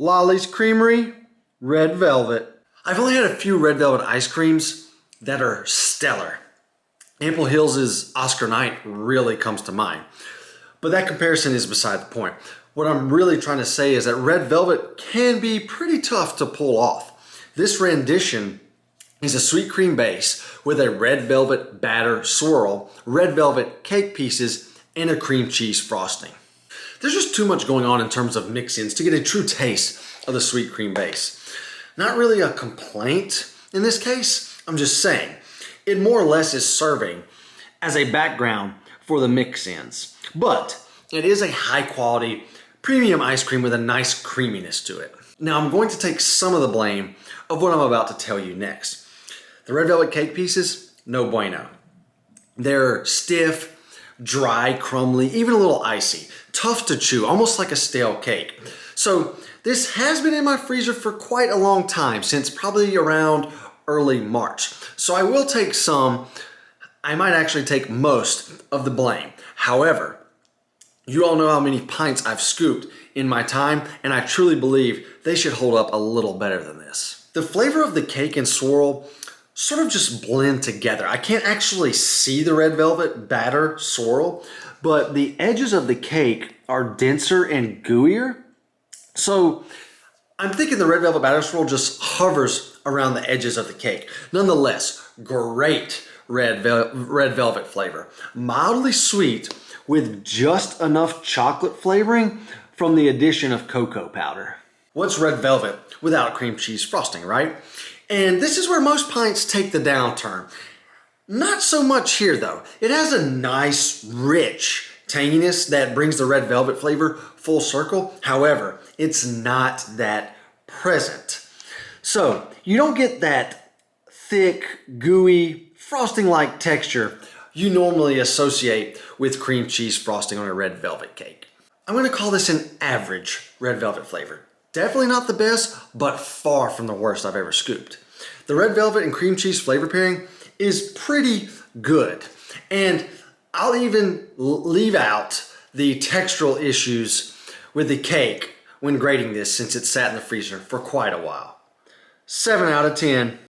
Lolly's Creamery, Red Velvet. I've only had a few Red Velvet ice creams that are stellar. Ample Hills' Oscar Knight really comes to mind. But that comparison is beside the point. What I'm really trying to say is that Red Velvet can be pretty tough to pull off. This rendition is a sweet cream base with a red velvet batter swirl, red velvet cake pieces, and a cream cheese frosting. There's just too much going on in terms of mix-ins to get a true taste of the sweet cream base. Not really a complaint in this case, I'm just saying. It more or less is serving as a background for the mix-ins. But it is a high quality premium ice cream with a nice creaminess to it. Now I'm going to take some of the blame of what I'm about to tell you next. The red velvet cake pieces, no bueno. They're stiff, dry, crumbly, even a little icy. Tough to chew, almost like a stale cake. So this has been in my freezer for quite a long time, since probably around early March. So I will take some, I might actually take most of the blame. However, you all know how many pints I've scooped in my time, and I truly believe they should hold up a little better than this. The flavor of the cake and swirl sort of just blend together. I can't actually see the red velvet batter swirl, but the edges of the cake are denser and gooier. So I'm thinking the red velvet batter swirl just hovers around the edges of the cake. Nonetheless, great red velvet flavor. Mildly sweet with just enough chocolate flavoring from the addition of cocoa powder. What's red velvet without cream cheese frosting, right? And this is where most pints take the downturn. Not so much here though. It has a nice, rich tanginess that brings the red velvet flavor full circle. However, it's not that present. So you don't get that thick, gooey, frosting-like texture you normally associate with cream cheese frosting on a red velvet cake. I'm gonna call this an average red velvet flavor. Definitely not the best, but far from the worst I've ever scooped. The red velvet and cream cheese flavor pairing is pretty good. And I'll even leave out the textural issues with the cake when grading this, since it sat in the freezer for quite a while. 7 out of 10.